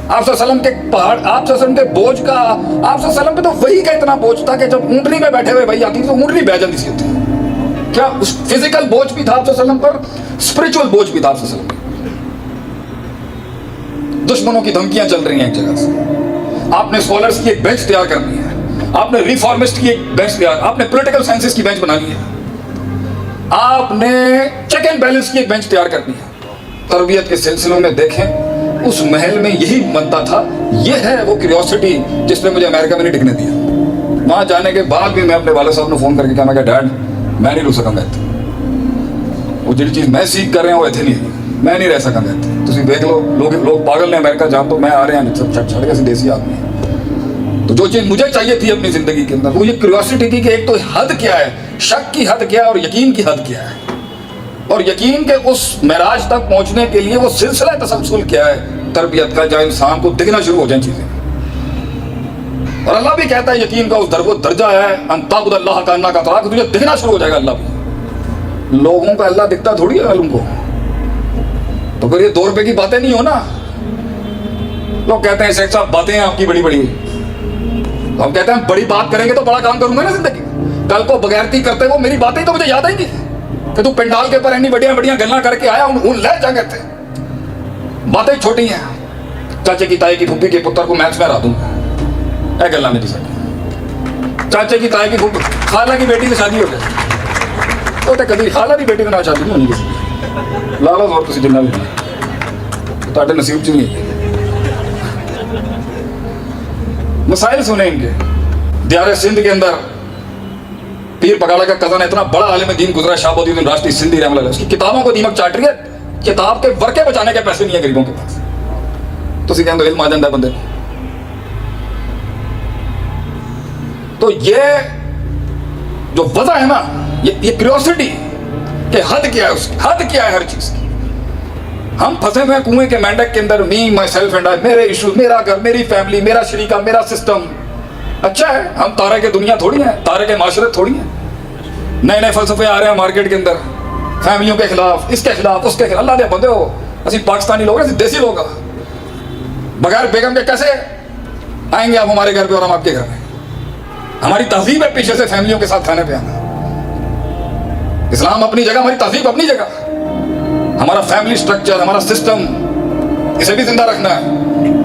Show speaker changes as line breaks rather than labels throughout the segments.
आप सल्लम के पहाड़, आप सल्लम के बोझ का, आप सल्लम पे तो वही का इतना बोझ था कि जब ऊँटनी में बैठे हुए भाई आती थी तो ऊँटनी बह जाती सी होती। क्या उस फिजिकल बोझ भी था आप सल्लम पर, स्पिरिचुअल बोझ भी था आप सल्लम पर। दुश्मनों की धमकियां चल रही हैं एक जगह से, आपने स्कॉलर्स की एक बेंच तैयार करनी है, आपने रिफॉर्मिस्ट की एक बेंच तैयार, आपने पॉलिटिकल साइंसेस की बेंच बनानी है, आपने चेक एंड बैलेंस की एक बेंच तैयार करनी है। तरबियत के सिलसिलों में देखें, उस महल में यही बनता था। यह है वो क्यूरियोसिटी जिसने मुझे अमेरिका में नहीं टिकने दिया। वहां जाने के बाद भी मैं अपने वाले साहब ने फोन करके कहा, मैं डैड मैं नहीं रुक सकांगा इत्थे, वो जी चीज मैं सीख कर रहे हैं वो इतनी नहीं, मैं नहीं रह सकांगा इत्थे। तुम देख लो, लोग पागल ने अमेरिका जान, तो मैं आ रहे हैं सब छड़ के देसी आदमी। तो जो चीज मुझे चाहिए थी अपनी जिंदगी के अंदर, वो ये क्यूरियोसिटी थी कि एक तो हद क्या है, शक की हद क्या है और यकीन की हद क्या है, और यकीन के उस महराज तक पहुंचने के लिए वो सिलसिला तसलसल क्या है तरबियत का, जहाँ इंसान को दिखना शुरू हो जाए चीजें। और अल्लाह भी कहता है यकीन का उस दर्जा है अंताबुदल्लाह का अन्ना का तराक, तुझे दिखना शुरू हो जाएगा अल्लाह भी। लोगों का अल्लाह दिखता थोड़ी है उनको, तो फिर ये 2 रुपए की बातें नहीं हो ना। लोग कहते हैं शेख साहब बातें हैं आपकी बड़ी बड़ी, तो हम कहते हैं बड़ी बात करेंगे तो बड़ा काम करूंगा ना जिंदगी। कल को बगैरती करते वो मेरी बातें तो मुझे याद आएंगी कि तू पंडाल के ऊपर इतनी बढ़िया बढ़िया गल्ला करके आया, उन ले जा कहते बातें छोटी हैं। चाचे की ताई की फूफी के पुत्र को मैथ्स में हरा दूंगा, है गल्ला मेरी साथ। चाचे की ताई की फूफी, खाला की बेटी से शादी हो गई, तो कभी खाला की बेटी के नाल शादी नहीं होनी किसी लाला और किसी जिन्ना भी तो नसीब च नहीं है। मसाइल सुने इनके। दियारे सिंध के अंदर पीर पगाड़ा का कज़न इतना बड़ा आलिम दीन गुजरा, शाहबुद्दीन राष्ट्रीय सिंधी रहमतुल्लाह, उसकी किताबों को दीमक चाट रही है, किताब के वर्के बचाने के पैसे नहीं है गरीबों के पास। तो कहते इल्म आ जाता है बंदे। तो ये जो वजह है ना, ये क्यूरियोसिटी कि हद क्या है उसकी, हद क्या है हर चीज की। हम फंसे हुए कुएं के मेंढक के अंदर, मी माई सेल्फ एंड आई, मेरे इश्यूज, मेरा घर, मेरी फैमिली, मेरा शरीका, मेरा सिस्टम। अच्छा है, हम तारे के दुनिया थोड़ी हैं, तारे के माशरे थोड़ी हैं। नए नए फलसफे आ रहे हैं मार्केट के अंदर, फैमिलियों के खिलाफ, इसके खिलाफ, उसके खिलाफ। अल्लाह दे बंदे हो, असि पाकिस्तानी लोग, असि देसी लोग, बगैर बेगम के कैसे आएंगे आप हमारे घर पे और हम आपके घर में। हमारी तहजीब है पीछे से फैमिलियों के साथ खाने पे आना। इस्लाम अपनी जगह, हमारी तहजीब अपनी जगह, हमारा फैमिली स्ट्रक्चर, हमारा सिस्टम, इसे भी जिंदा रखना है,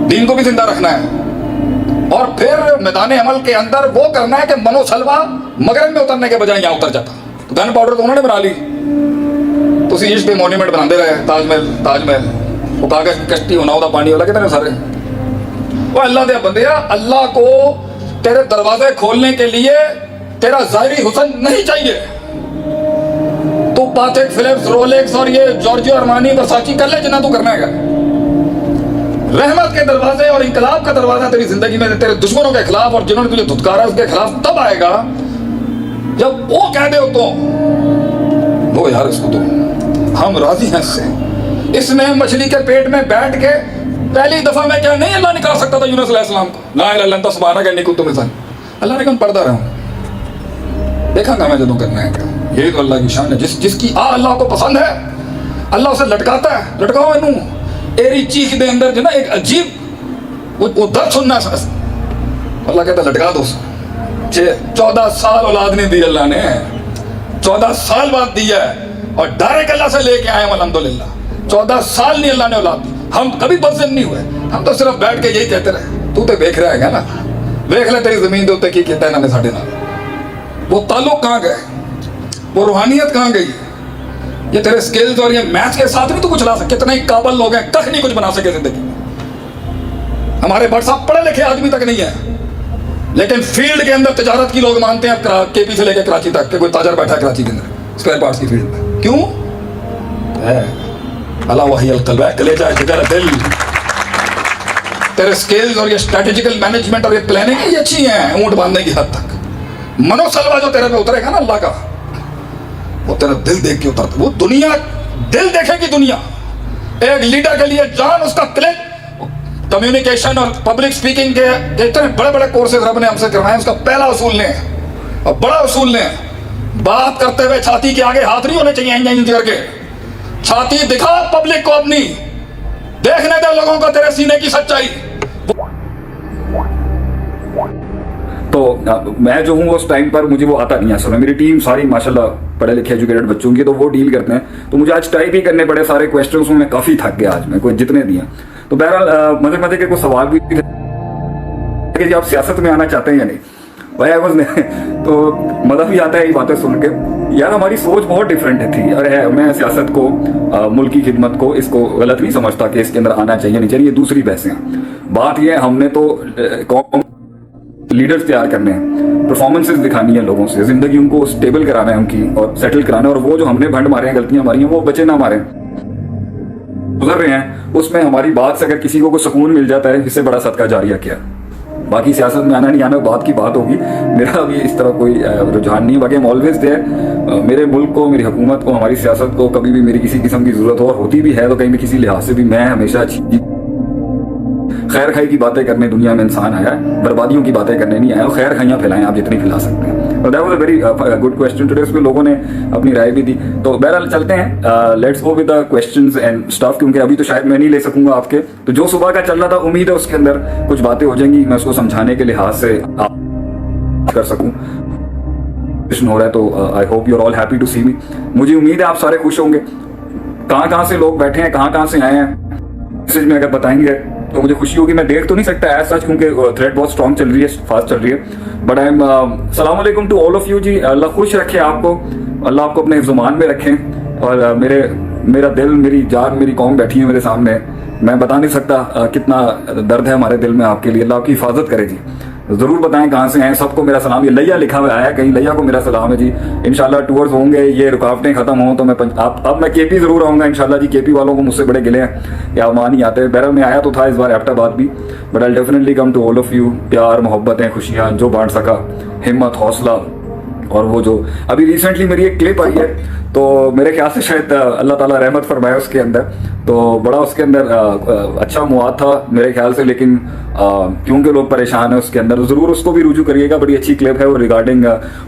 दीन को भी जिंदा रखना है। और फिर मैदान अमल के अंदर वो करना है कि मनोसलवा मगरब में उतरने के बजाय यहाँ उतर जाता। तो गन पाउडर तो उन्होंने बना ली, तो उसी इश्क पे मॉन्यूमेंट बनाते रहे, ताजमहल, वो कागज की कश्ती होना होता पानी वाला, कितने सारे। वो अल्लाह दे बंदे, अल्लाह को तेरे दरवाजे खोलने के लिए तेरा ज़ाहिरी हुस्न नहीं चाहिए। तू पाथेक, फिलिप्स, रोलेक्स और ये जॉर्जियो अरमानी, वर्साची कर ले जितना तू करना है। रहमत के दरवाजे और इंकलाब का दरवाजा तेरी जिंदगी में तेरे दुश्मनों के खिलाफ और जिन्होंने तुझे धुतकारा उसके खिलाफ तब आएगा जब वो कह दे तो वो यार इसको तो हम राजी हैं इससे। इसने मछली के पेट में बैठ के पहली दफा में क्या नहीं अल्लाह निकाल सकता था यूनुस अलैहिस्सलाम को, ला इलाहा इल्ला अंता सुब्हानक इन्नी कुन्तु मिनज़ ज़ालिमीन। अल्लाह ने कहा पढ़ता रहा, देखा मैं जो करना है। यही तो अल्लाह की शान है, जिसकी अल्लाह को पसंद है अल्लाह उसे लटकाता है। लटकाओ इनू एरी चीख दे अंदर जो ना एक अजीब वो दर्द सुनना है। अल्लाह कहता लटका दो। 14 साल औलाद नहीं दी अल्लाह ने, 14 साल बाद दिया है और डायरेक्ट अल्लाह से लेके आए अल्हम्दुलिल्लाह। 14 साल नहीं अल्लाह ने औलाद दी। हम कभी बदज़न नहीं हुए, हम तो सिर्फ बैठ के यही कहते रहे, तू तो देख रहा है ना, देख ले तेरी जमीन के उत्ते की कहता है इन्होंने साढ़े नाल। वो ताल्लुक कहाँ गए, वो रूहानियत कहाँ गई। ये तेरे स्किल्स और ये मैथ के साथ नहीं तू कुछ ला सके। कितने ही काबल लोग हैं, कख नहीं कुछ बना सके जिंदगी में। हमारे बड़ साहब पढ़े लिखे आदमी तक नहीं है, लेकिन फील्ड के अंदर तजारत की लोग मानते हैं केपी से लेकर कराची तक के कोई ताजर बैठा है कराची के अंदर स्पेयर पार्ट्स की फील्ड में। क्यों? अला वही अलकल्ब है, कलेजा जिगर दिल। तेरे स्किल्स और ये स्ट्रेटेजिकल मैनेजमेंट और ये प्लानिंग ये अच्छी है ऊंट बांधने की हद तक। मनोसलवा जो तेरे पे उतरेगा ना अल्लाह का, वो तेरा दिल देख के उतरता। वो दुनिया दिल देखेगी दुनिया। एक लीडर के लिए जान उसका क्लिक, कम्युनिकेशन और पब्लिक स्पीकिंग के इतने बड़े बड़े कोर्सेज रब ने हमसे करवाए। उसका पहला उसूल ने और बड़ा उसूल ने, बात करते हुए छाती के आगे हाथ नहीं होने चाहिए इंज करके। छाती दिखा पब्लिक को अपनी, देखने दे लोगों को तेरे सीने की सच्चाई। तो मैं जो हूँ उस टाइम पर मुझे वो आता नहीं है असल में। मेरी टीम सारी माशाल्लाह पढ़े लिखे एजुकेटेड बच्चों की, तो वो डील करते हैं। तो मुझे आज टाइप ही करने पड़े सारे क्वेश्चंस में, मैं काफ़ी थक गया आज, मैं कोई जितने दिए। तो बहरहाल मजे मजे के कुछ सवाल भी थे कि जी आप सियासत में आना चाहते हैं या नहीं। भाई आई वाज तो मजा भी आता है ये बातें सुन के। यार हमारी सोच बहुत डिफरेंट थी। अरे मैं सियासत को मुल्क की खिदमत को इसको गलत नहीं समझता कि इसके अंदर आना चाहिए नहीं चाहिए, ये दूसरी बहसें हैं। बात ये है हमने तो कौम लीडर्स तैयार करने हैं, परफॉर्मेंसेस दिखानी है लोगों से, जिंदगी उनको स्टेबल कराना है उनकी और सेटल कराना है। और वो जो हमने भंड मारे हैं, गलतियां मारी हैं, वो बचे ना मारे, गुजर रहे हैं उसमें हमारी बात से अगर किसी को सुकून मिल जाता है, इससे बड़ा सदका जारिया क्या। बाकी सियासत में आना नहीं आना बात की बात होगी। मेरा अभी इस तरह कोई रुझान नहीं है। बाकी हम ऑलवेज देयर। मेरे मुल्क को, मेरी हुकूमत को, हमारी सियासत को कभी भी मेरी किसी किस्म की जरूरत हो, और होती भी है तो कहीं भी किसी लिहाज से भी, मैं हमेशा अच्छी खैर खाई की बातें करने दुनिया में इंसान आया है, बर्बादियों की बातें करने नहीं आया। और खैर खाइयाँ फैलाएं आप जितनी फैला सकते हैं। That was a very good question today. उसमें लोगों ने अपनी राय भी दी। तो बहरहाल चलते हैं, let's go with the questions and stuff, क्योंकि अभी तो शायद मैं नहीं ले सकूंगा आपके। तो जो सुबह का चल रहा था, उम्मीद है उसके अंदर कुछ बातें हो जाएंगी, मैं उसको समझाने के लिहाज से आप कर सकूं हो रहा है। तो I hope you are all happy to see me. मुझे उम्मीद है आप सारे खुश होंगे। कहाँ से लोग बैठे हैं, कहाँ से आए हैं, मैसेज में अगर बताएंगे तो मुझे खुशी होगी। मैं देख तो नहीं सकता एज सच, क्योंकि थ्रेड बहुत स्ट्रॉन्ग चल रही है, फास्ट चल रही है। बट आई एम सलाम अलैकुम टू ऑल ऑफ यू जी। अल्लाह खुश रखे आपको, अल्लाह आपको अपने ज़ुबान में रखें। और मेरा दिल, मेरी जान, मेरी कौम बैठी है मेरे सामने। मैं बता नहीं सकता कितना दर्द है हमारे दिल में आपके लिए। अल्लाह आपकी हिफाजत करेगी। जरूर बताएं कहाँ से हैं। सबको मेरा सलाम। ये लैया लिखा हुआ आया कहीं, लैया को मेरा सलाम है जी। इंशाल्लाह टूर्स होंगे, ये रुकावटें खत्म हों तो मैं अब मैं केपी जरूर आऊंगा इंशाल्लाह जी। केपी वालों को मुझसे बड़े गिले हैं कि आप वहाँ नहीं आते। बहरहाल मैं आया तो था इस बार एबटाबाद भी, but I definitely come to all of you. प्यार, मोहब्बतें, खुशियाँ जो बांट सका, हिम्मत, हौसला। और वो जो अभी रिसेंटली मेरी एक क्लिप आई है, तो मेरे ख्याल से शायद अल्लाह ताला रहमत फरमाए उसके अंदर। तो बड़ा उसके अंदर अच्छा मुआद था मेरे ख्याल से, लेकिन क्योंकि लोग परेशान है उसके अंदर, ज़रूर उसको भी रुजू करिएगा। बड़ी अच्छी क्लिप है वो रिगार्डिंग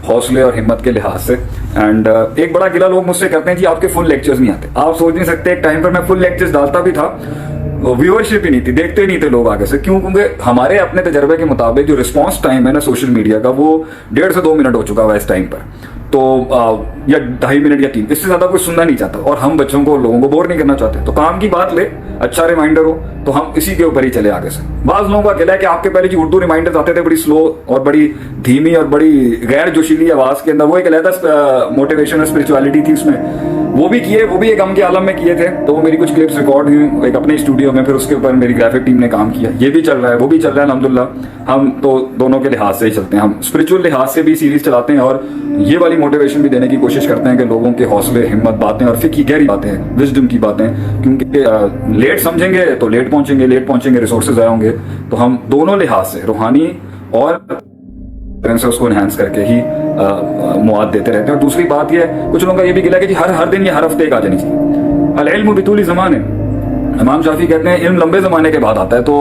हौसले और हिम्मत के लिहाज से। एंड एक बड़ा गिला लोग मुझसे करते हैं जी आपके फुल लेक्चर्स नहीं आते। आप सोच नहीं सकते, एक टाइम पर मैं फुल लेक्चर्स डालता भी था, व्यूअरशिप ही नहीं थी, देखते नहीं थे लोग आगे से। क्यों? क्योंकि हमारे अपने तजर्बे के मुताबिक जो रिस्पॉन्स टाइम है ना सोशल मीडिया का, वो 1.5 से 2 मिनट हो चुका हुआ इस टाइम पर। तो या 2.5 मिनट या 3, इससे ज्यादा कोई सुनना नहीं चाहता। और हम बच्चों को, लोगों को बोर नहीं करना चाहते। तो काम की बात ले, अच्छा रिमाइंडर हो तो हम इसी के ऊपर ही चले आगे से। बाज लोगों का कहना है कि आपके पहले जी उर्दू रिमाइंडर्स आते थे बड़ी स्लो और बड़ी धीमी और बड़ी गैर जोशीली आवाज के अंदर, वो एक अलग मोटिवेशन और स्पिरिचुअलिटी थी उसमें। वो भी किए, वो भी एक गम के आलम में किए थे। तो वो मेरी कुछ क्लिप्स रिकॉर्ड हुई एक अपने स्टूडियो में, फिर उसके ऊपर मेरी ग्राफिक टीम ने काम किया। ये भी चल रहा है, वो भी चल रहा है अल्हम्दुलिल्लाह। हम तो दोनों के लिहाज से ही चलते हैं। हम स्पिरिचुअल लिहाज से भी सीरीज चलाते हैं और ये वाली मोटिवेशन भी देने की कोशिश करते हैं कि लोगों के हौसले, हिम्मत, बातें और फिक्र की गहरी बातें, विजडम की बातें। क्योंकि लेट समझेंगे तो लेट पहुंचेंगे रिसोर्सेज आए होंगे। तो हम दोनों लिहाज से, रूहानी और से उसको एनहांस करके ही मुआद देते रहते हैं। और दूसरी बात ये है, कुछ लोगों का ये भी गिला है कि हर दिन या हर हफ्ते एक आ जानी चाहिए। अल इल्म बितूली ज़माने, इमाम शाफी कहते हैं इल्म लंबे ज़माने के बाद आता है। तो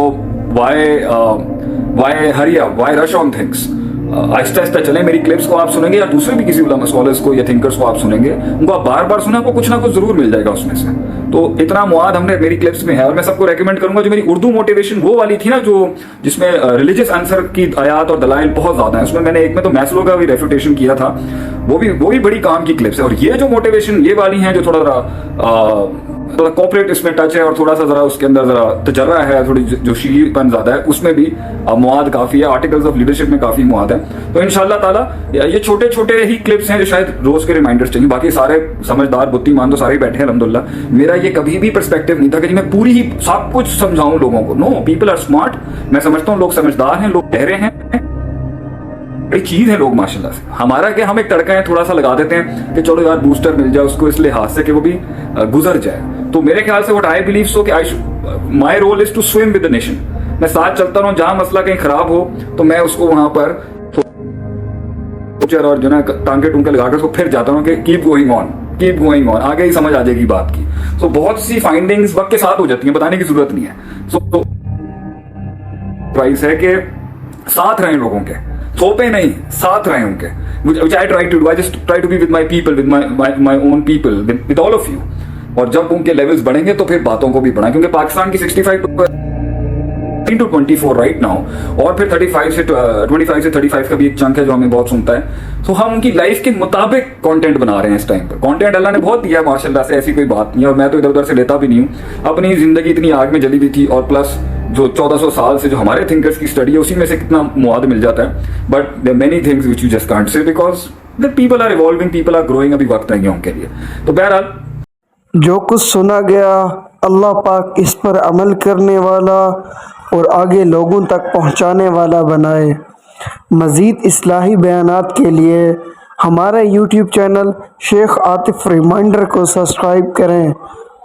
Y rush on things. Aahista Aahista चले। मेरी क्लिप्स को आप सुनेंगे या दूसरे भी किसी उलमा स्कॉलर्स को या थिंकर्स को आप सुनेंगे, उनको आप बार बार सुना, आपको कुछ ना कुछ जरूर मिल जाएगा उसमें से। तो इतना मुआद हमने मेरी क्लिप्स में है। और मैं सबको रेकमेंड करूंगा, जो मेरी उर्दू मोटिवेशन वो वाली थी ना, जो जिसमें रिलीजियस आंसर की आयात और दलाइल बहुत ज्यादा है, उसमें मैंने एक में तो मैस्लो का भी रेफ्यूटेशन किया था, वो भी बड़ी काम की क्लिप्स है। और ये जो मोटिवेशन ये वाली है, जो थोड़ा कॉर्पोरेट इसमें टच है और थोड़ा सा जरा उसके अंदर जरा तजर्रा है, थोड़ी जोशीलीपन ज्यादा है, उसमें भी मुआद काफी है। आर्टिकल्स ऑफ लीडरशिप में काफी मुआद है। तो इंशाल्लाह ताला ये छोटे छोटे ही क्लिप्स हैं जो शायद रोज के रिमाइंडर्स चाहिए। बाकी सारे समझदार बुद्धिमान तो सारे बैठे हैं अल्हम्दुलिल्लाह। मेरा ये कभी भी पर्सपेक्टिव नहीं था कि मैं पूरी ही सब कुछ समझाऊं लोगों को। No, people are smart. मैं समझता हूँ लोग समझदार हैं, लोग गहरे हैं, बड़ी चीज है लोग माशाल्लाह से। हमारा क्या, हम एक तड़का है थोड़ा सा लगा देते हैं कि चलो यार बूस्टर मिल जाए उसको, इस लिहाज से कि वो भी गुजर जाए। तो मेरे ख्याल से व्हाट आई बिलीव सो कि my role is to swim with the nation. मैं साथ चलता रहूं, जहां मसला कहीं खराब हो तो मैं उसको वहां पर और जो ना टांगे टूंके लगाकर उसको फिर जाता हूं कि कीप गोइंग ऑन, आगे ही समझ आ जाएगी बात की। सो बहुत सी फाइंडिंग्स वक्त के साथ हो जाती हैं, बताने की जरूरत नहीं है। सो प्राइस है कि साथ रहें लोगों के, थोपे नहीं, साथ रहें उनके। which I try to do. I just try to be with my people, with my own people, with all of you. और जब उनके लेवल्स बढ़ेंगे तो फिर बातों को भी बढ़ाएं, क्योंकि पाकिस्तान की 65 19 to 24 राइट नाउ, और फिर 25 से 35 का भी एक चंक है जो हमें बहुत सुनता है। तो हम उनकी लाइफ के मुताबिक कंटेंट बना रहे हैं इस टाइम पर। कंटेंट अल्लाह ने बहुत दिया है माशाल्लाह से, ऐसी कोई बात नहीं है, और मैं तो इधर उधर से लेता भी नहीं हूँ। अपनी जिंदगी इतनी आग में जली हुई थी, और प्लस जो 1400 साल से जो हमारे थिंकर्स की स्टडी है उसी में से कितना मुआद मिल जाता है। But there many things which you just can't say because the people are evolving, people are growing, अभी वक्त है उनके लिए। तो बहरहाल
जो कुछ सुना गया अल्लाह पाक इस पर अमल करने वाला और आगे लोगों तक पहुंचाने वाला बनाए। मज़ीद इस्लाही बयानात के लिए हमारा YouTube channel Sheikh Atif reminder को सब्सक्राइब करें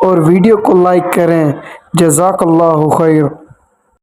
और वीडियो को लाइक करें। जज़ाकल्लाहु खैर।